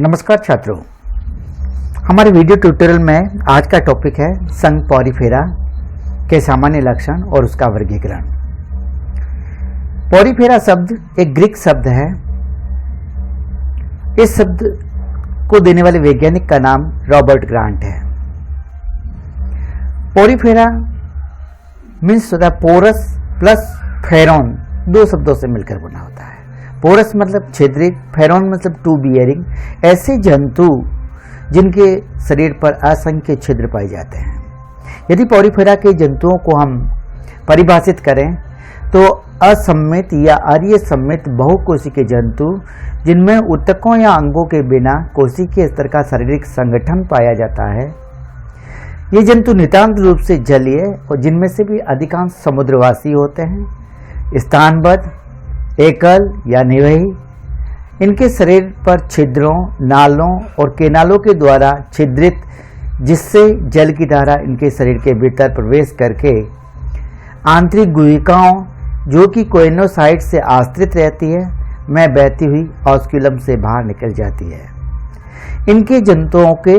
नमस्कार छात्रों, हमारे वीडियो ट्यूटोरियल में आज का टॉपिक है संघ पॉरीफेरा के सामान्य लक्षण और उसका वर्गीकरण। पॉरीफेरा शब्द एक ग्रीक शब्द है। इस शब्द को देने वाले वैज्ञानिक का नाम रॉबर्ट ग्रांट है। पॉरीफेरा मीन्स होता है पोरस प्लस फेरॉन, दो शब्दों से मिलकर बना होता है। पोरस मतलब छिद्रित, फेरॉन मतलब टू बियरिंग, ऐसे जंतु जिनके शरीर पर असंख्य छिद्र पाए जाते हैं। यदि पॉरीफेरा के जंतुओं को हम परिभाषित करें तो असम्मित या अर्य सम्मित बहुकोशिकीय जंतु जिनमें ऊतकों या अंगों के बिना कोशिकीय स्तर का शारीरिक संगठन पाया जाता है। ये जंतु नितांत रूप से जलीय और जिनमें से भी अधिकांश समुद्रवासी होते हैं। स्थानबद्ध, एकल या निवही, इनके शरीर पर छिद्रों, नालों और केनालों के द्वारा छिद्रित, जिससे जल की धारा इनके शरीर के भीतर प्रवेश करके आंतरिक गुहिकाओं जो कि कोइनोसाइट से आश्रित रहती है में बहती हुई ऑस्क्यूलम से बाहर निकल जाती है। इनके जंतुओं के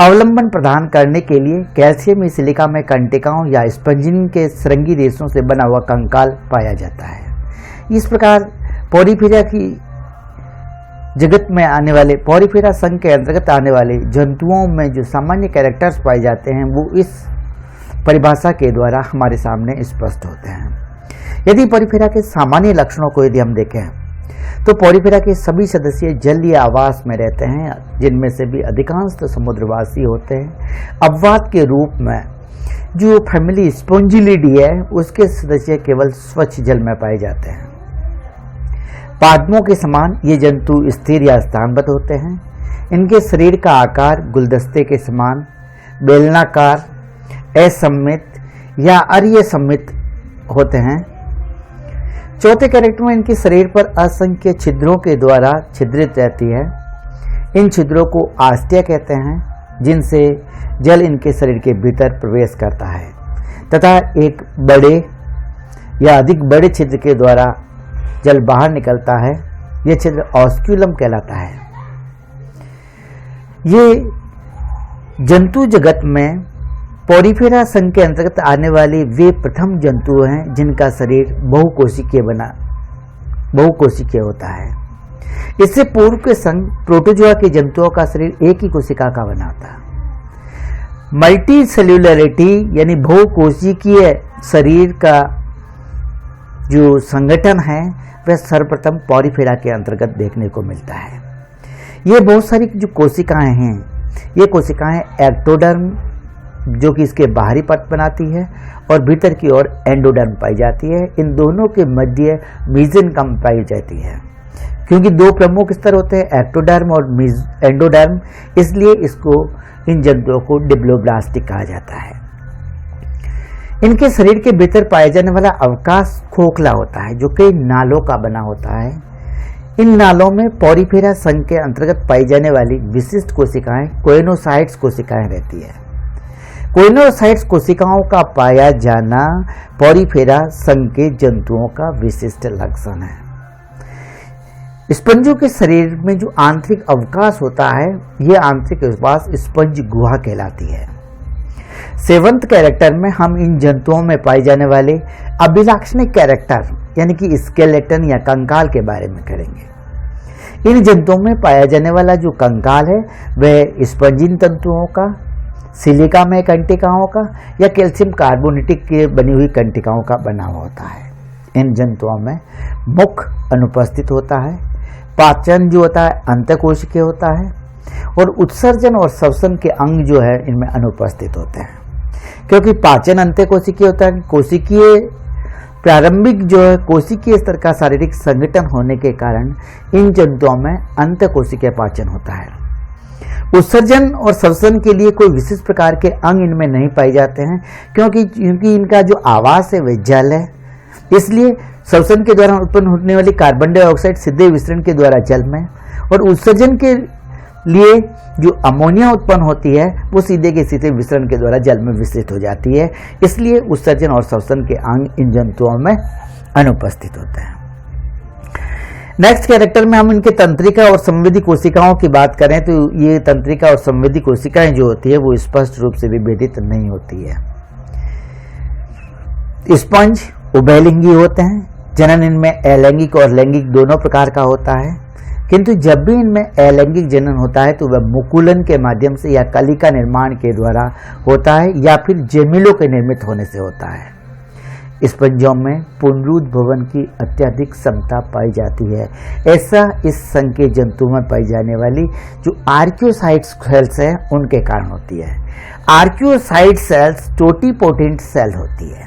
अवलंबन प्रदान करने के लिए कैल्शियम या सिलिका में कंटिकाओं या स्पंजिन के श्रृंगी रेशों से बना हुआ कंकाल पाया जाता है। इस प्रकार पॉरीफेरा की जगत में आने वाले, पॉरीफेरा संघ के अंतर्गत आने वाले जंतुओं में जो सामान्य कैरेक्टर्स पाए जाते हैं वो इस परिभाषा के द्वारा हमारे सामने स्पष्ट होते हैं। यदि पॉरीफेरा के सामान्य लक्षणों को यदि हम देखें तो पॉरीफेरा के सभी सदस्य जलीय आवास में रहते हैं, जिनमें से भी अधिकांश तो समुद्रवासी होते हैं। अपवाद के रूप में जो फैमिली स्पोंजिलिडी है उसके सदस्य केवल स्वच्छ जल में पाए जाते हैं। पादपों के समान ये जंतु स्थिर या स्थानबद्ध होते हैं। इनके शरीर का आकार गुलदस्ते के समान बेलनाकार, असम्मित या अर्य सम्मित होते हैं। चौथे कैरेक्टर में इनके शरीर पर असंख्य छिद्रों के द्वारा छिद्रित रहती है। इन छिद्रों को आस्टिया कहते हैं, जिनसे जल इनके शरीर के भीतर प्रवेश करता है तथा एक बड़े या अधिक बड़े छिद्र के द्वारा जल बाहर निकलता है। यह छिद्र ऑस्क्यूलम कहलाता है। ये जंतु जगत में पॉरीफेरा संघ के अंतर्गत आने वाले वे प्रथम जंतु हैं जिनका शरीर बहुकोशिकीय होता है। इससे पूर्व के संघ प्रोटोजोआ के जंतुओं का शरीर एक ही कोशिका का बना था। मल्टी सेल्युलरिटी यानी बहुकोशिकीय शरीर का जो संगठन है वह सर्वप्रथम पॉरीफेरा के अंतर्गत देखने को मिलता है। ये बहुत सारी जो कोशिकाएं हैं, ये कोशिकाएं एक्टोडर्म जो कि इसके बाहरी परत बनाती है और भीतर की ओर एंडोडर्म पाई जाती है। इन दोनों के मध्य मेसेनकाइम पाई जाती है। क्योंकि दो प्रमुख स्तर होते हैं, एक्टोडर्म और एंडोडर्म, इसलिए इसको इन जंतुओं को डिप्लोब्लास्टिक कहा जाता है। इनके शरीर के भीतर पाया जाने वाला अवकाश खोखला होता है जो कई नालों का बना होता है। इन नालों में पॉरीफेरा संघ के अंतर्गत पाई जाने वाली विशिष्ट कोशिकाएं कोइनोसाइट्स कोशिकाएं रहती है। कोइनोसाइट्स कोशिकाओं का पाया जाना पॉरीफेरा संघ के जंतुओं का विशिष्ट लक्षण है। स्पंजों के शरीर में जो आंतरिक अवकाश होता है, यह आंतरिक अवकाश स्पंज गुहा कहलाती है। सेवंथ कैरेक्टर में हम इन जंतुओं में पाए जाने वाले अभिलाक्षणिक कैरेक्टर यानी कि स्केलेटन या कंकाल के बारे में करेंगे। इन जंतुओं में पाया जाने वाला जो कंकाल है वह स्पंजिन तंतुओं का, सिलिका में कंटिकाओं का या कैल्शियम कार्बोनेटिक के बनी हुई कंटिकाओं का बना हुआ होता है। इन जंतुओं में मुख अनुपस्थित होता है। पाचन जो होता है अंतःकोशिकीय होता है और उत्सर्जन और श्वसन के अंग जो है इनमें अनुपस्थित होते हैं। क्योंकि पाचन अंतःकोशिकीय होता है, कोशिकीय प्रारंभिक जो है कोशिकीय स्तर का शारीरिक संगठन होने के कारण इन जंतुओं में अंतःकोशिकीय पाचन होता है। उत्सर्जन और श्वसन के लिए कोई विशिष्ट प्रकार के अंग इनमें नहीं पाए जाते हैं, क्योंकि इनका जो आवास है वह जल है। इसलिए श्वसन के द्वारा उत्पन्न होने वाली कार्बन डाइऑक्साइड सीधे विसरण के द्वारा जल में, और उत्सर्जन के लिए जो अमोनिया उत्पन्न होती है वो सीधे के सीधे विसरण के द्वारा जल में विसर्जित हो जाती है। इसलिए उत्सर्जन और श्वसन के अंग इन जंतुओं में अनुपस्थित होते हैं। नेक्स्ट कैरेक्टर में हम इनके तंत्रिका और संवेदी कोशिकाओं की बात करें तो ये तंत्रिका और संवेदी कोशिकाएं जो होती है वो स्पष्ट रूप से विभेदित नहीं होती है। स्पंज उभयलिंगी होते हैं। जनन इनमें अलैंगिक और लैंगिक दोनों प्रकार का होता है, किंतु जब भी इनमें अलैंगिक जनन होता है तो वह मुकुलन के माध्यम से या कलिका निर्माण के द्वारा होता है या फिर जेमिलों के निर्मित होने से होता है। स्पंजों में पुनरुद्भवन की अत्यधिक क्षमता पाई जाती है। ऐसा इस संघ के जंतु में पाई जाने वाली जो आर्कियोसाइट सेल्स है उनके कारण होती है। आर्कियोसाइट सेल्स टोटीपोटेंट सेल होती है।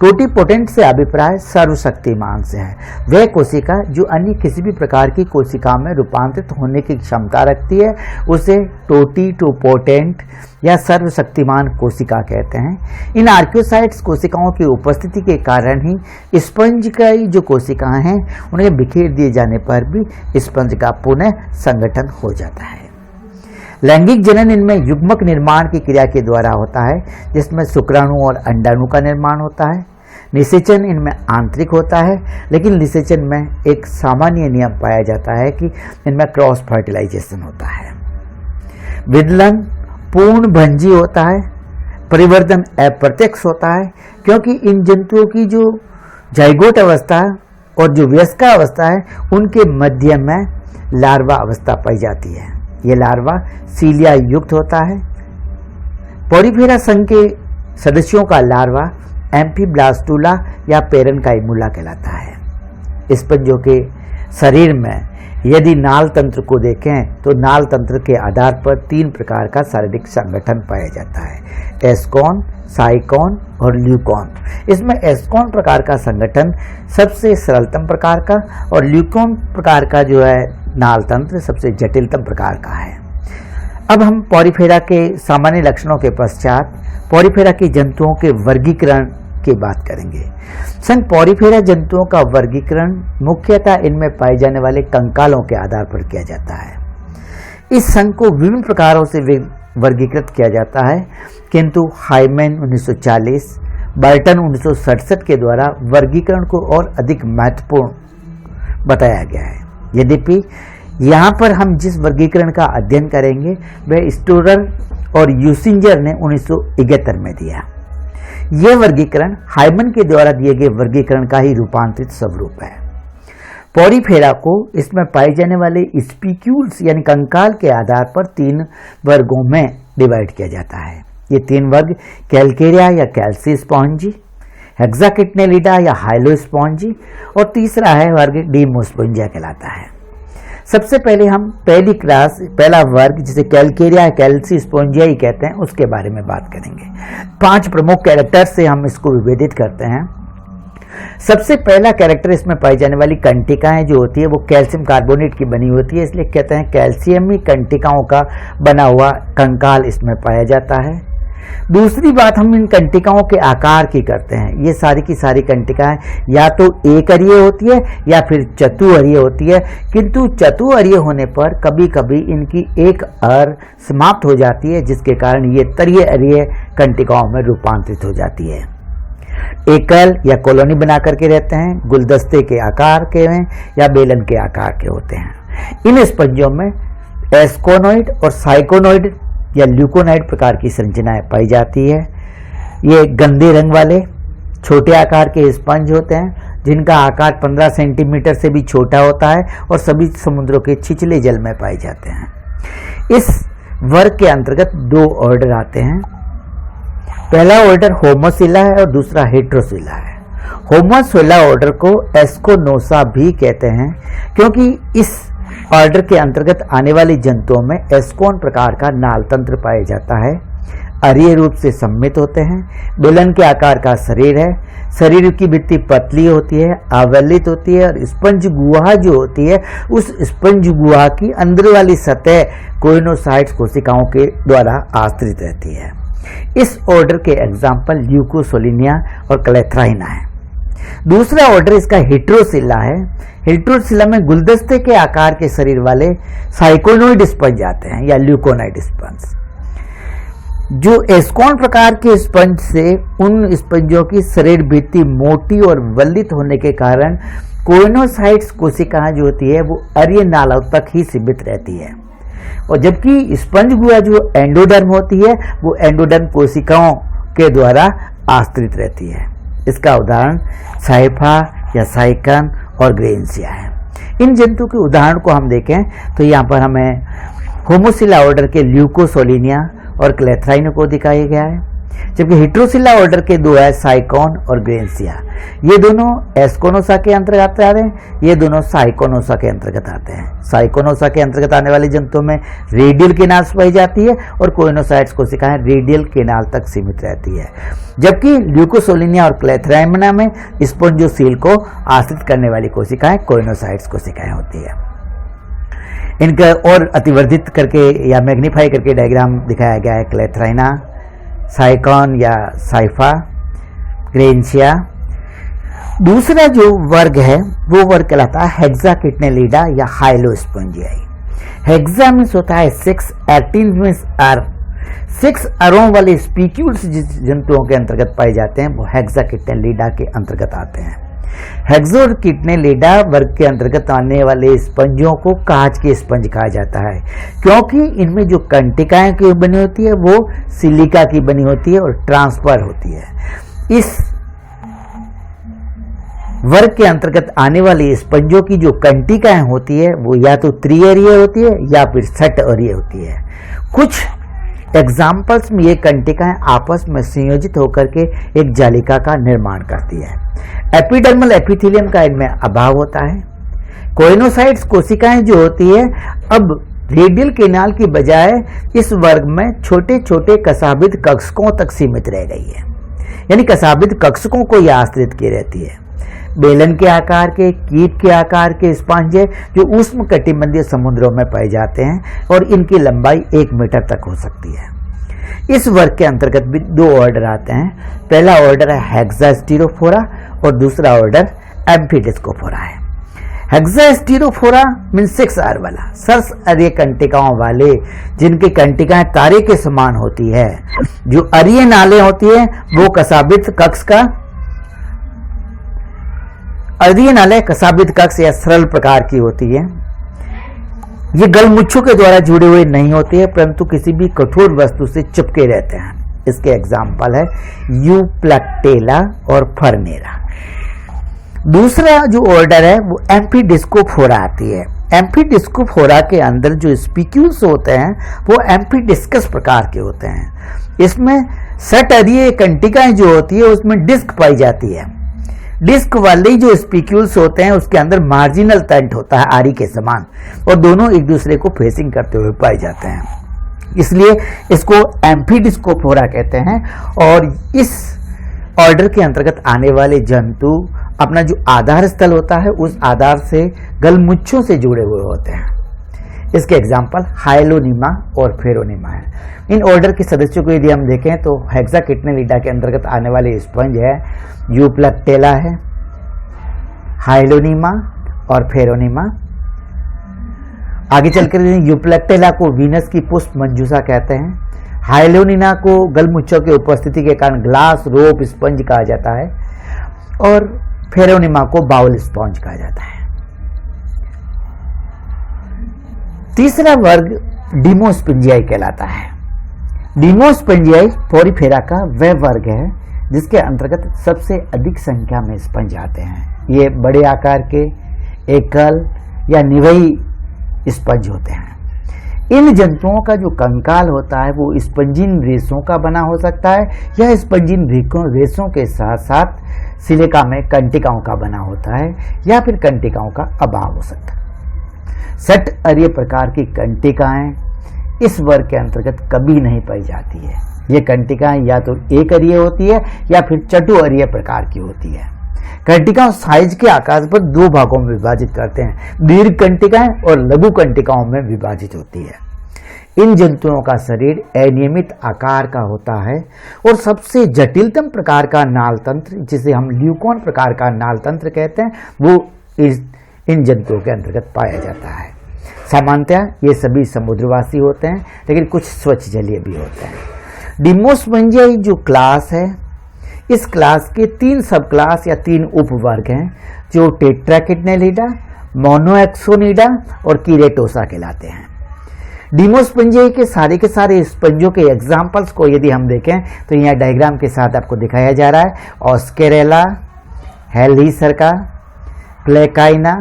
टोटीपोटेंट से अभिप्राय सर्वशक्तिमान से है। वह कोशिका जो अन्य किसी भी प्रकार की कोशिका में रूपांतरित होने की क्षमता रखती है उसे टोटीपोटेंट या सर्वशक्तिमान कोशिका कहते हैं। इन आर्कियोसाइट्स कोशिकाओं की उपस्थिति के कारण ही स्पंज की जो कोशिकाएं हैं उन्हें बिखेर दिए जाने पर भी स्पंज का पुनः संगठन हो जाता है। लैंगिक जनन इनमें युग्मक निर्माण की क्रिया के द्वारा होता है, जिसमें शुक्राणु और अंडाणु का निर्माण होता है। निषेचन इनमें आंतरिक होता है, लेकिन निषेचन में एक सामान्य नियम पाया जाता है कि इनमें क्रॉस फर्टिलाइजेशन होता है। विदलन पूर्ण भंजी होता है। परिवर्तन अप्रत्यक्ष होता है, क्योंकि इन जंतुओं की जो जाइगोट अवस्था और जो वयस्का अवस्था है उनके मध्य में लार्वा अवस्था पाई जाती है। ये लार्वा सीलिया युक्त होता है। पॉरीफेरा संघ के सदस्यों का लार्वा एम्फीब्लास्टुला या पेरेन्काइमुला कहलाता है। स्पंजों के शरीर में यदि नाल तंत्र को देखें तो नाल तंत्र के आधार पर 3 प्रकार का शारीरिक संगठन पाया जाता है, एस्कॉन, साइकॉन और ल्यूकॉन। इसमें एस्कॉन प्रकार का संगठन सबसे सरलतम प्रकार का और ल्यूकॉन प्रकार का जो है नाल तंत्र सबसे जटिलतम प्रकार का है। अब हम पॉरीफेरा के सामान्य लक्षणों के पश्चात पॉरीफेरा के जंतुओं के वर्गीकरण की बात करेंगे। संघ पॉरीफेरा जंतुओं का वर्गीकरण मुख्यतः इनमें पाए जाने वाले कंकालों के आधार पर किया जाता है। इस संघ को विभिन्न प्रकारों से वर्गीकृत किया जाता है, किंतु हाइमेन 1940, बर्टन 1967 के द्वारा वर्गीकरण को और अधिक महत्वपूर्ण बताया गया है। यद्यपि यहाँ पर हम जिस वर्गीकरण का अध्ययन करेंगे वह स्टोरर और यूसिंजर ने 1971 में दिया। यह वर्गीकरण हाइमन के द्वारा दिए गए वर्गीकरण का ही रूपांतरित स्वरूप है। पॉरीफेरा को इसमें पाए जाने वाले स्पीक्यूल्स यानी कंकाल के आधार पर 3 वर्गों में डिवाइड किया जाता है। ये 3 वर्ग कैलकेरिया या कैल्सी स्पॉन्जी, हेक्साकिटनेलिडा या हाइलोस्पॉन्जी और तीसरा है वर्ग डीमोस्पोंजिया कहलाता है। सबसे पहले हम पहला वर्ग जिसे कैलकेरिया कैल्सी स्पोंजिया ही कहते हैं उसके बारे में बात करेंगे। 5 प्रमुख कैरेक्टर से हम इसको विभेदित करते हैं। सबसे पहला कैरेक्टर इसमें पाई जाने वाली कंटिकाएं जो होती है वो कैल्शियम कार्बोनेट की बनी होती है, इसलिए कहते हैं कैल्शियमी कंटिकाओं का बना हुआ कंकाल इसमें पाया जाता है। दूसरी बात हम इन कंटिकाओं के आकार की करते हैं। ये सारी की सारी कंटिकाएं या तो एक अरीय होती है या फिर चतुअरीय होती है, किंतु चतुअरीय होने पर कभी कभी इनकी एक अर समाप्त हो जाती है, जिसके कारण ये तरीय अरीय कंटिकाओं में रूपांतरित हो जाती है। एकल या कॉलोनी बना करके रहते हैं, गुलदस्ते के आकार के हैं या बेलन के आकार के होते हैं। इन स्पंजों में एस्कोनोइड और साइकोनोइड या ल्यूकोनाइड प्रकार की संरचनाएं पाई जाती है। ये गंदे रंग वाले छोटे आकार के स्पंज होते हैं, जिनका आकार 15 सेंटीमीटर से भी छोटा होता है और सभी समुद्रों के छिछले जल में पाए जाते हैं। इस वर्ग के अंतर्गत 2 ऑर्डर आते हैं। पहला ऑर्डर होमोसिला है और दूसरा हेट्रोसिला है। होमोसिला ऑर्डर को एस्कोनोसा भी कहते हैं, क्योंकि इस ऑर्डर के अंतर्गत आने वाले जंतुओं में एस्कोन प्रकार का नाल तंत्र पाया जाता है। अरीय रूप से सम्मित होते हैं। बेलन के आकार का शरीर है। शरीर की भित्ति पतली होती है, आवेलित होती है और स्पंज गुहा जो होती है उस स्पंज गुहा की अंदर वाली सतह कोइनोसाइट्स कोशिकाओं के द्वारा आश्रित रहती है। इस ऑर्डर के एग्जाम्पल ल्यूकोसोलिनिया और क्लेथ्राइना है। दूसरा ऑर्डर इसका हेट्रोसिला है। हेट्रोसिला में गुलदस्ते के आकार के शरीर वाले साइकोनोइड स्पंज आते हैं या ल्यूकोनाइड स्पंज। जो एस्कॉन प्रकार के स्पंज से उन स्पंजों की शरीर भित्ति मोटी और वल्लित होने के कारण कोइनोसाइट्स कोशिकाएं जो होती है वो अरीय नालों तक ही सीमित रहती है, और जबकि स्पंज गुहा जो एंडोडर्म होती है वो एंडोडर्म कोशिकाओं के द्वारा आश्रित रहती है। इसका उदाहरण साइफा या साइकन और ग्रेन्सिया है। इन जंतु के उदाहरण को हम देखें तो यहाँ पर हमें होमोसिला ऑर्डर के ल्यूकोसोलिनिया और क्लेथ्राइनो को दिखाया गया है, जबकि हिट्रोसिला ऑर्डर के दो है साइकॉन और ग्रेन्सिया। ये दोनों एस्कोनोसा के अंतर्गत आते हैं, ये दोनों साइकोनोसा के अंतर्गत आते हैं। साइकोनोसा के अंतर्गत आने वाले जंतुओं में रेडियल केनाल्स पाई जाती है और कोइनोसाइट्स कोशिकाएं रेडियल केनाल तक सीमित रहती है, जबकि ल्यूकोसोलिनिया और क्लेथ्राइना में स्पोंजोसील को आश्रित करने वाली कोशिकाएं कोइनोसाइट्स कोशिकाएं होती है। इनका और अतिवर्धित करके या मैग्नीफाई करके डायग्राम दिखाया गया है क्लेथ्राइना, साइकॉन या साइफा, ग्रेन्सिया। दूसरा जो वर्ग है वो वर्ग कहलाता है हेक्साकिटनेलिडा या हाइलोस्पोंजियाई। हेक्सा मीन्स होता है 6, 18 मीन्स आर। 6 अरों वाले स्पीक्यूल्स जिस जंतुओं के अंतर्गत पाए जाते हैं वो हेक्साकिटनेलिडा के अंतर्गत आते हैं। हेक्साकिटनेलिडा वर्ग के अंतर्गत आने वाले स्पंजों को कांच के स्पंज कहा जाता है, क्योंकि इनमें जो कंटिकाएं की बनी होती है वो सिलिका की बनी होती है और ट्रांसफर होती है। इस वर्ग के अंतर्गत आने वाले स्पंजों की जो कंटिकाएं होती है वो या तो त्रिअरीय होती है या फिर षटअरीय होती है। कुछ एग्जाम्पल्स में ये कंटिकाएं आपस में संयोजित होकर के एक जालिका का निर्माण करती है। एपिडर्मल एपिथेलियम का इनमें अभाव होता है। कोइनोसाइट्स कोशिकाएं जो होती है अब रेडियल केनाल की बजाय इस वर्ग में छोटे छोटे कशाभिद कक्षकों तक सीमित रह गई है, यानी कशाभिद कक्षकों को यह आश्रित की रहती है। बेलन के आकार के, कीट के आकार के स्पंज है जो उष्ण कटिबंधीय समुद्रों में पाए जाते हैं और इनकी लंबाई 1 मीटर तक हो सकती है। इस वर्ग के अंतर्गत भी 2 ऑर्डर आते हैं। पहला ऑर्डर है हेक्सास्टीरोफोरा और दूसरा ऑर्डर एम्फीडिस्कोफोरा है। हेक्सास्टीरोफोरा मीन 6 आर वाला, सर्स अरीय कंटिकाओं वाले, जिनकी कंटिकाएं तारे के समान होती है। जो अरीय नाले होती है वो कशाभिद कक्ष का अरीय नाले कशाभिद कक्ष या सरल प्रकार की होती है। ये गलमुच्छों के द्वारा जुड़े हुए नहीं होते हैं, परंतु किसी भी कठोर वस्तु से चिपके रहते हैं। इसके एग्जाम्पल है यूप्लैक्टेला और फर्नेरा। दूसरा जो ऑर्डर है वो एम्फीडिस्कोफोरा आती है। एम्फीडिस्कोफोरा के अंदर जो स्पीक्यूल्स होते हैं वो एम्फीडिस्कस प्रकार के होते हैं। इसमें षटअरीय कंटिकाएं जो होती है उसमें डिस्क पाई जाती है। डिस्क वाले जो स्पीक्यूल्स होते हैं उसके अंदर मार्जिनल टेंट होता है आरी के समान, और दोनों एक दूसरे को फेसिंग करते हुए पाए जाते हैं। इसलिए इसको एम्फीडिस्कोफोरा कहते हैं। और इस ऑर्डर के अंतर्गत आने वाले जंतु अपना जो आधार स्थल होता है उस आधार से गलमुच्छों से जुड़े हुए होते हैं। इसके एग्जाम्पल हाइलोनिमा और फेरोनिमा है। इन ऑर्डर के सदस्यों को यदि हम देखें तो हेक्साकिटनेलिडा के अंतर्गत आने वाले स्पंज है यूप्लैक्टेला है, हाइलोनिमा और फेरोनिमा। आगे चलकर यूप्लैक्टेला को वीनस की पुष्प मंजूषा कहते हैं। हाइलोनिमा को गलमुच्छों की उपस्थिति के कारण ग्लास रोप स्पंज कहा जाता है और फेरोनिमा को बाउल स्पंज कहा जाता है। तीसरा वर्ग डिमोस्पोंजियाई कहलाता है। डिमोस्पोंजियाई पोरीफेरा का वह वर्ग है जिसके अंतर्गत सबसे अधिक संख्या में स्पंज आते हैं। ये बड़े आकार के एकल या निवयी स्पंज होते हैं। इन जंतुओं का जो कंकाल होता है वो स्पंजिन रेशों का बना हो सकता है या स्पंजिन रेशों के साथ साथ सिलिका में कंटिकाओं का बना होता है या फिर कंटिकाओं का अभाव हो सकता है। षटअरीय प्रकार की कंटिकाएं इस वर्ग के अंतर्गत कभी नहीं पाई जाती है। ये कंटिकाएं या तो एक अरीय होती है या फिर चतुअरीय प्रकार की होती है। कंटिकाओं साइज के आकार पर 2 भागों में विभाजित करते हैं, दीर्घ कंटिकाएं और लघु कंटिकाओं में विभाजित होती है। इन जंतुओं का शरीर अनियमित आकार का होता है और सबसे जटिलतम प्रकार का नाल तंत्र, जिसे हम ल्यूकोन प्रकार का नाल तंत्र कहते हैं, वो इन जंतुओं के अंतर्गत पाया जाता है। सामान्यतः ये सभी समुद्रवासी होते हैं, लेकिन कुछ स्वच्छ जलीय भी होते हैं। डिमोस्पोंजिया जो क्लास है, इस क्लास के 3 सब क्लास या 3 उपवर्ग हैं जो टेट्राकिडनेलिडा, मोनोएक्सोनिडा और कीरेटोसा कहलाते हैं। डिमोस्पोंजिया के सारे स्पंजों के एग्जाम्पल्स को यदि हम देखें तो यहाँ डायग्राम के साथ आपको दिखाया जा रहा है। ऑस्केरेला, हेलिसर्का, प्लेकाइना,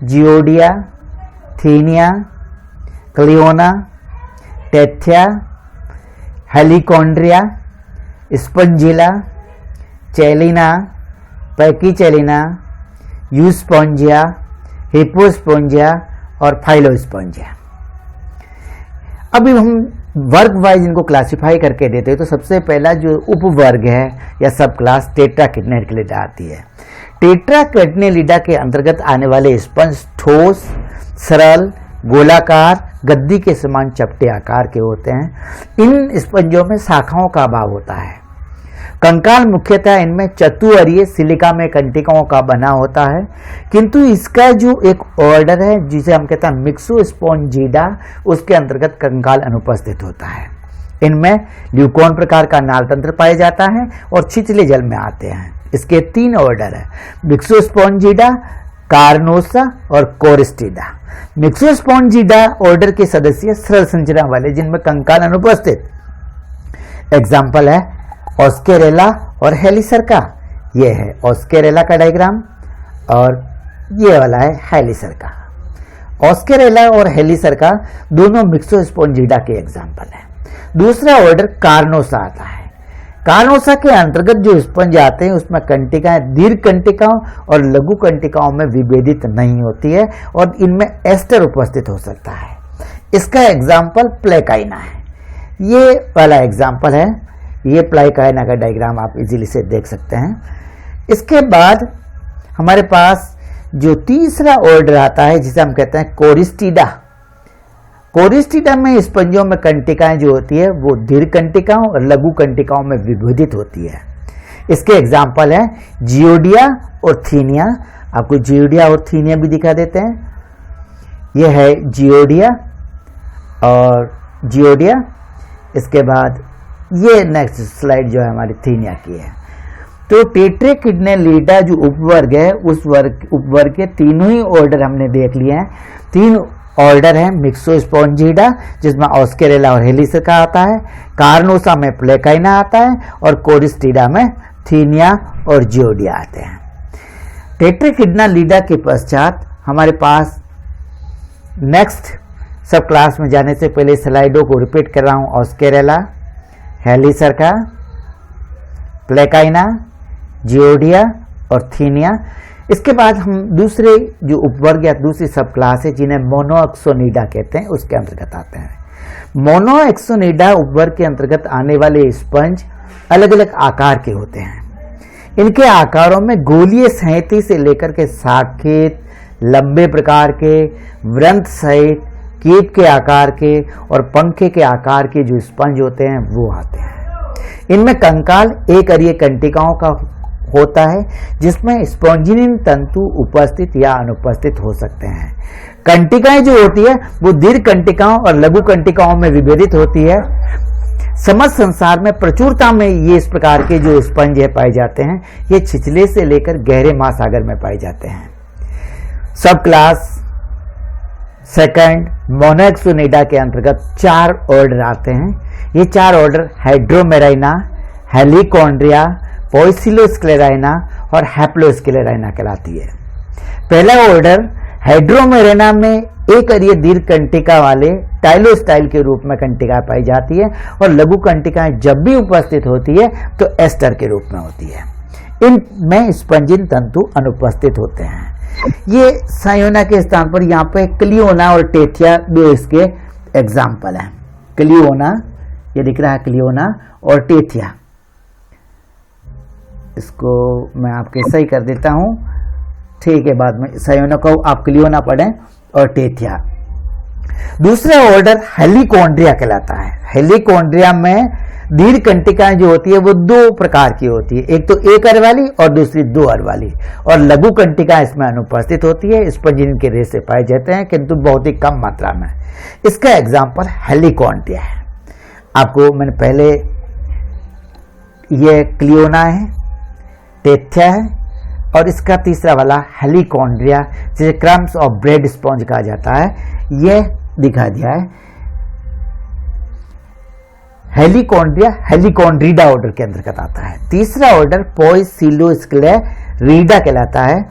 जियोडिया, थीनिया, क्लियोना, टेथिया, हेलिकोंड्रिया, स्पंजिला, चेलिना, पैकीचेलिना, यूस्पोंजिया, हिपोस्पोंजिया और फाइलोस्पोंजिया। अभी हम वर्ग वाइज इनको क्लासिफाई करके देते हैं। तो सबसे पहला जो उपवर्ग है या सब क्लास टेट्राकिडनेलिडा आती है। टेट्राकिडनेलिडा के अंतर्गत आने वाले स्पंज ठोस, सरल, गोलाकार, गद्दी के समान चपटे आकार के होते हैं। इन स्पंजों में शाखाओं का अभाव होता है। कंकाल मुख्यतः इनमें चतुअरीय सिलिका में कंटिकाओं का बना होता है, किंतु इसका जो एक ऑर्डर है जिसे हम कहते हैं मिक्सोस्पोंजिडा, उसके अंतर्गत कंकाल अनुपस्थित होता है। इनमें ल्यूकोन प्रकार का नाल तंत्र पाया जाता है और छिछले जल में आते हैं। इसके 3 ऑर्डर है, मिक्सोस्पोंजिडा, कार्नोसा और कोरिस्टिडा। मिक्सोस्पोंजिडा ऑर्डर के सदस्य सरल संरचना वाले जिनमें कंकाल अनुपस्थित। एग्जाम्पल है ऑस्केरेला और हेलिसर्का। ये है ऑस्केरेला का डायग्राम और ये वाला है हेलिसर्का। ऑस्केरेला और हेलिसर्का दोनों मिक्सोस्पोंजिडा के एग्जाम्पल हैं। दूसरा ऑर्डर कार्नोसा आता है। कार्नोसा के अंतर्गत जो स्पंज आते हैं उसमें कंटिकाएं दीर्घ कंटिकाओं और लघु कंटिकाओं में विभेदित नहीं होती है और इनमें एस्टर उपस्थित हो सकता है। इसका एग्जाम्पल प्लेकाइना है। ये वाला एग्जाम्पल है, ये प्लेकाइना का डायग्राम आप इजीली से देख सकते हैं। इसके बाद हमारे पास जो तीसरा ऑर्डर आता है जिसे हम कहते हैं कोरिस्टिडा। कोरिस्टिडा में स्पंजों में कंटिकाएं जो होती है वो दीर्घ कंटिकाओं और लघु कंटिकाओं में विभेदित होती है। इसके एग्जाम्पल है जियोडिया और थीनिया। आपको जियोडिया और थीनिया भी दिखा देते हैं। ये है जियोडिया और जियोडिया। इसके बाद ये नेक्स्ट स्लाइड जो है हमारी थीनिया की है। तो टेट्राकिडनेलिडा जो उपवर्ग है उस उपवर्ग के तीनों ही ऑर्डर हमने देख लिए हैं। 3 ऑर्डर है मिक्सोस्पोंजिडा जिसमें ऑस्केरेला और हेलिसर्का आता है, कार्नोसा में प्लेकाइना आता है और कोरिस्टिडा में थीनिया और जियोडिया आते हैं। टेट्राकिडनेलिडा के पश्चात हमारे पास नेक्स्ट सब क्लास में जाने से पहले स्लाइडों को रिपीट कर रहा हूं। ऑस्केरेला, हेलिसर्का, प्लेकाइना, जियोडिया और थीनिया। इसके बाद हम दूसरे जो उपवर्ग या दूसरी सब क्लास है जिन्हें मोनोएक्सोनिडा कहते हैं उसके अंतर्गत आते हैं। मोनोएक्सोनिडा उपवर्ग के अंतर्गत आने वाले स्पंज अलग अलग आकार के होते हैं। इनके आकारों में गोलीय संहति से लेकर के साकेत, लंबे प्रकार के, वृंत सहित, कीप के आकार के और पंखे के आकार के जो स्पंज होते हैं वो आते हैं। इनमें कंकाल एक अरीय कंटिकाओं का होता है जिसमें स्पॉन्जिनिन तंतु उपस्थित या अनुपस्थित हो सकते हैं। कंटिकाएं जो होती है वो दीर्घ कंटिकाओं और लघु कंटिकाओं में विभेदित होती है। समस्त संसार में प्रचुरता में ये इस प्रकार के जो स्पंज है पाए जाते हैं। ये छिछले से लेकर गहरे महासागर में पाए जाते हैं। सब क्लास सेकंड मोनोएक्सोनिडा के अंतर्गत 4 ऑर्डर आते हैं। ये 4 ऑर्डर हाइड्रोमेराइना, हेलिकोंड्रिया, पोइसिलोस्क्लेराइना और हैप्लोस्क्लेराइना कहलाती है। पहला ऑर्डर हाइड्रोमेराइना में एक अरीय दीर्घ कंटिका वाले टाइलोस्टाइल के रूप में कंटिका पाई जाती है और लघु कंटिकाएं जब भी उपस्थित होती है तो एस्टर के रूप में होती है। इनमें स्पंजिन तंतु अनुपस्थित होते हैं। ये सायोना के स्थान पर यहाँ पे क्लियोना और टेथिया दो इसके एग्जाम्पल हैं। क्लियोना, ये दिख रहा है क्लियोना और टेथिया। इसको मैं आपके सही कर देता हूँ, ठीक है। बाद में सायोना को आप क्लियोना पढ़ें और टेथिया। दूसरा ऑर्डर हेलिकोंड्रिया कहलाता है। हेलिकोंड्रिया में दीर्घ कंटिकाएं जो होती है वो 2 प्रकार की होती है, एक तो एक अर वाली और दूसरी 2 अर वाली, और लघु कंटिकाएं इसमें अनुपस्थित होती है। स्पंजिन के रेशे पाए जाते हैं किंतु बहुत ही कम मात्रा में। इसका एग्जाम्पल हेलिकोंड्रिया है। आपको मैंने पहले, ये क्लियोना है, टेथ्या है, और इसका तीसरा वाला हेलिकॉन्ड्रिया, जिसे क्रम्स ऑफ ब्रेड स्पॉन्ज कहा जाता है, यह दिखा दिया है। हेलिकॉन्ड्रिया हेलिकॉन्ड्रिडा ऑर्डर के अंतर्गत आता है। तीसरा ऑर्डर पोएसिलोस्क्लेरिडा कहलाता है।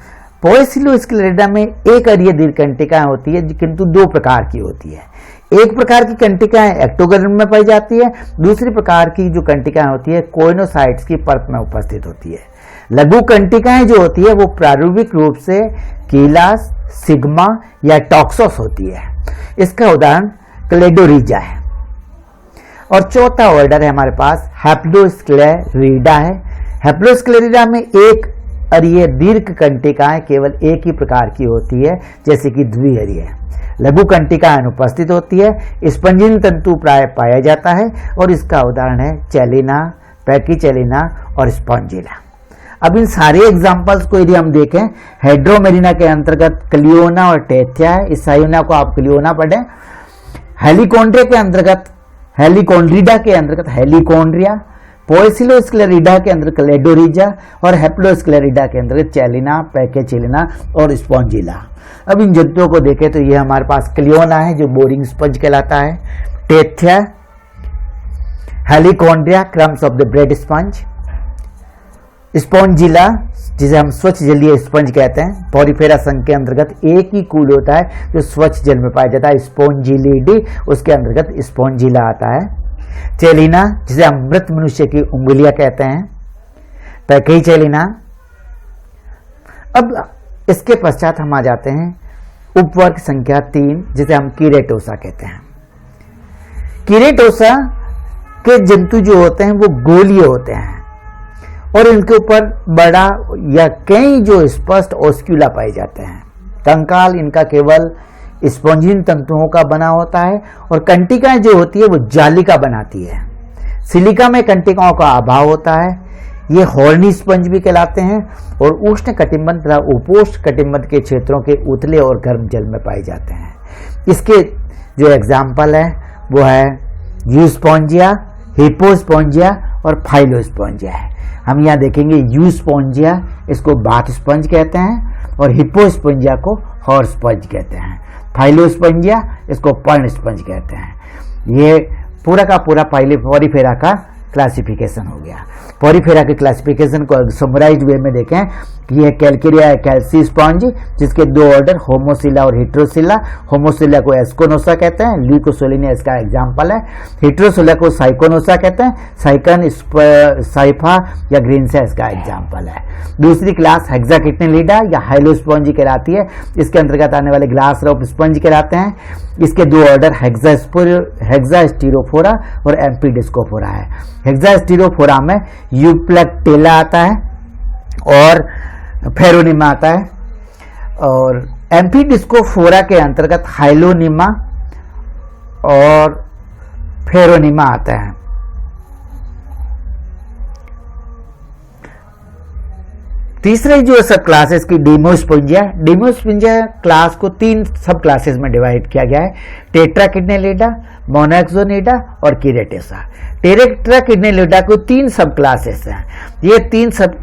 पोएसिलोस्क्लेरिडा में एक अरीय दीर्घकंटिकाएं होती है, किंतु दो प्रकार की होती है। एक प्रकार की कंटिकाएं एक्टोगर्म में पाई जाती है, दूसरी प्रकार की जो कंटिकाएं होती है कोइनोसाइट्स की परत में उपस्थित होती है। लघु कंटिकाएं जो होती है वो प्रारूपिक रूप से कीलास, सिग्मा या टॉक्सोस होती है। इसका उदाहरण क्लेडोरिजा है। और चौथा ऑर्डर है हमारे पास हैप्लोस्क्लेरिडा है। हैप्लोस्क्लेरिडा में एक अरीय दीर्घ कंटिकाएं केवल एक ही प्रकार की होती है, जैसे कि द्विअरीय। लघु कंटिकाएं अनुपस्थित होती है। स्पंजिन तंतु प्राय पाया जाता है और इसका उदाहरण है चैलिना, पैकीचैलिना और स्पॉन्जिला। अब इन सारे एग्जाम्पल्स को यदि हम देखें, हेड्रोमेरिना के अंतर्गत क्लियोना और टेथ्या है, इस साइना को आप क्लियोना पढ़ें। हेलिकॉन्ड्रिया के अंतर्गत, हेलिकॉन्ड्रिडा के अंतर्गत हेलिकॉन्ड्रिया, पोएसिलोस्क्लेरिडा के अंतर्गत क्लेडोरिजा और हैप्लोस्क्लेरिडा के अंतर्गत चैलिना, पैकेचेलिना और स्पॉन्जिला। अब इन जंतुओं को देखें तो ये हमारे पास क्लियोना है जो बोरिंग स्पंज कहलाता है, Tethya, Halichondria crumbs of the bread sponge, Spongilla जिसे हम स्वच्छ जलीय स्पंज कहते हैं, पॉरीफेरा संघ के अंतर्गत एक ही कूल होता है जो स्वच्छ जल में पाया जाता है, स्पॉन्जिलिडी, उसके अंतर्गत स्पॉन्जिला आता है। चेलिना जिसे हम मृत मनुष्य की उंगलियां कहते हैं, पैकेचेलिना। अब इसके पश्चात हम आ जाते हैं उपवर्ग संख्या 3 जिसे हम कीरेटोसा कहते हैं। कीरेटोसा के जंतु जो होते हैं वो गोलीय होते हैं और इनके ऊपर बड़ा या कई जो स्पष्ट ओस्क्यूला पाए जाते हैं। कंकाल इनका केवल स्पॉन्जिन तंतुओं का बना होता है और कंटिकाएं जो होती है वो जालिका बनाती है। सिलिका में कंटिकाओं का अभाव होता है। ये हॉर्नी स्पंज भी कहलाते हैं और उष्ण कटिबंध तथा उपोष्ण कटिबंध के क्षेत्रों के उथले और गर्म जल में पाए जाते हैं। इसके जो एग्जाम्पल है वो है यूस्पॉन्जिया, हिपोस्पॉन्जिया और फाइलोस्पॉन्जिया है। हम यहाँ देखेंगे यूस्पॉन्जिया, इसको बाथ स्पंज कहते हैं और हिपोस्पॉन्जिया को हॉर्स स्पंज कहते हैं। फाइलोस्पॉन्जिया इसको पर्ण स्पंज कहते हैं। ये पूरा का पूरा पॉरीफेरा का क्लासिफिकेशन हो गया। पॉरीफेरा के क्लासिफिकेशन को समराइज वे में देखें कि यह कैलकेरिया है कैल्सी स्पॉन्ज, जिसके दो ऑर्डर होमोसिला और हिट्रोसिला। होमोसिला को एस्कोनोसा कहते हैं, ल्यूकोसोलिनिया इसका एग्जाम्पल है। हिट्रोसिला को साइकोनोसा कहते हैं, साइकन साइफा या ग्रीनसा इसका एग्जाम्पल है। दूसरी क्लास हेक्साकिटनेलिडा या हाइलोस्पॉन्जी कहलाती है। इसके अंतर्गत आने वाले ग्लास रोप स्पंज कहलाते हैं। इसके दो ऑर्डर हेक्सास्टीरोफोरा और एम्पीडिस्कोफोरा है। हेक्सास्टीरोफोरा में यूप्लेक्टेला आता है और फेरोनिमा आता है और एम्पीडिस्कोफोरा के अंतर्गत हाइलोनिमा और फेरोनिमा आता है। तीसरे जो सब क्लासेस की डेमोस्पोंजिया, डेमोस्पोंजिया क्लास को 3 सब क्लासेस में डिवाइड किया गया है, टेट्राकिडनेलिडा, मोनोएक्सोनिडा और कीरेटोसा। टेट्राकिडनेलिडा को 3 सब क्लासेस हैं। ये 3 सब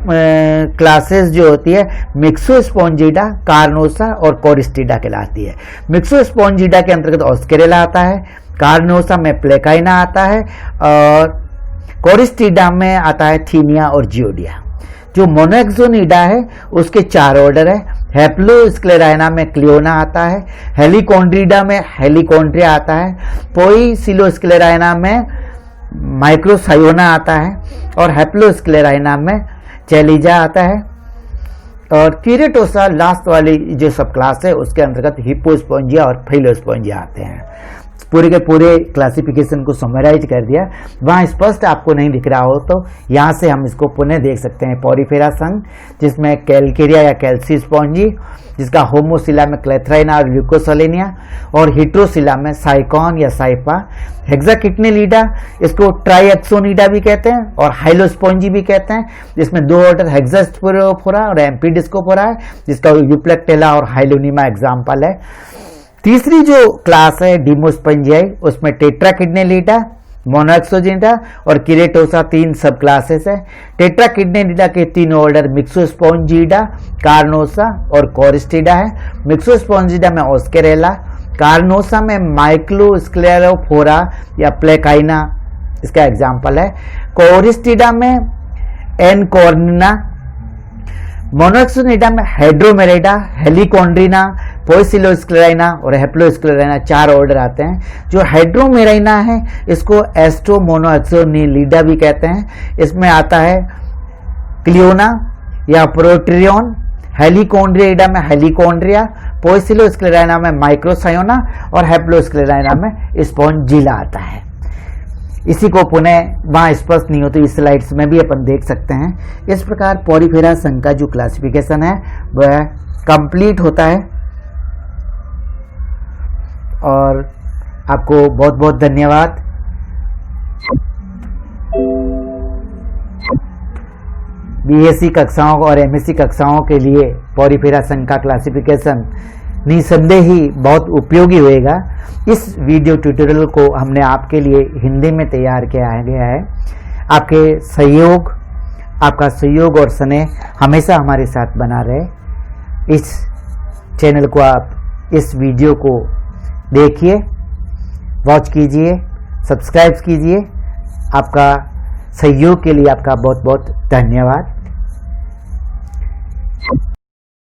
क्लासेस जो होती है मिक्सोस्पोंजिडा, कार्नोसा और कोरिस्टिडा कहलाती है। मिक्सोस्पोंजिडा के अंतर्गत ऑस्केरेला आता है, कार्नोसा में प्लेकाइना आता है और कोरिस्टिडा में आता है थीनिया और जियोडिया। जो मोनोएक्सोनिडा है उसके 4 ऑर्डर है। हैप्लोस्क्लेराइना में क्लियोना आता है, हेलिकॉन्ड्रिडा में हेलिकॉन्ड्रिया आता है, पोइसिलोस्क्लेराइना में माइक्रोसायोना आता है और हैप्लोस्क्लेराइना में चैलिजा आता है। और कीरेटोसा लास्ट वाली जो सब क्लास है उसके अंतर्गत हिपोस्पोंजिया और फाइलोस्पोंजिया आते हैं। पूरे के पूरे क्लासिफिकेशन को समराइज कर दिया। वहाँ स्पष्ट आपको नहीं दिख रहा हो तो यहाँ से हम इसको पुनः देख सकते हैं। पॉरीफेरा संघ जिसमें कैलकेरिया या कैल्सी स्पॉन्जी, जिसका होमोसिला में क्लेथ्राइना और ल्यूकोसोलिनिया और हिट्रोसिला में साइकॉन या साइफा। हेक्साकिटनेलिडा इसको ट्राइएक्सोनिडा भी कहते हैं और हाइलोस्पॉन्जी भी कहते हैं, जिसमें 2 ऑर्डर हेक्सास्टीरोफोरा और एम्पीडिस्कोफोरा है, जिसका यूप्लेक्टेला और हाइलोनिमा एग्जाम्पल है। तीसरी जो क्लास है डेमोस्पोंजियाई, उसमें टेट्राकिडनेलिडा मोनोएक्सोजिनिडा और किरेटोसा 3 सब क्लासेस है। टेट्राकिडनेटिडा के 3 ऑर्डर मिक्सोस्पोंजिडा, कार्नोसा और कोरिस्टिडा है। मिक्सोस्पोंजिडा में ऑस्केरेला, कार्नोसा में माइक्लोस्क्लेरोफोरा या प्लेकाइना इसका एग्जाम्पल है। कोरिस्टिडा में एनकॉर्निना, मोनोएक्सोनिडा में हाइड्रोमेरिडा, हेलिकोन्ड्रिना, पोइसिलोस्क्लेराइना और हेप्लोस्क्लेराइना 4 ऑर्डर आते हैं। जो हाइड्रोमेराइना है इसको एस्ट्रोमोनोएक्सोनिलिडा भी कहते हैं। इसमें आता है क्लियोना या प्रोट्रियन, हेलिकोन्ड्रिया में हेलिकोन्ड्रिया, पोइसिलोस्क्लेराइना में माइक्रोसायोना और हेप्लोस्क्लेराइना में स्पॉन्जिला आता है। इसी को पुनः वहाँ स्पष्ट नहीं होती, इस स्लाइड्स में भी अपन देख सकते हैं। इस प्रकार पॉरीफेरा संघ का जो क्लासिफिकेशन है वह कंप्लीट होता है। और आपको बहुत बहुत धन्यवाद। बीएससी कक्षाओं और एमएससी कक्षाओं के लिए पॉरीफेरा संघ का क्लासिफिकेशन निसंदेह ही बहुत उपयोगी होएगा। इस वीडियो ट्यूटोरियल को हमने आपके लिए हिंदी में तैयार किया गया है। आपका सहयोग और स्नेह हमेशा हमारे साथ बना रहे। इस चैनल को आप इस वीडियो को देखिए, वॉच कीजिए, सब्सक्राइब कीजिए। आपका सहयोग के लिए आपका बहुत बहुत धन्यवाद।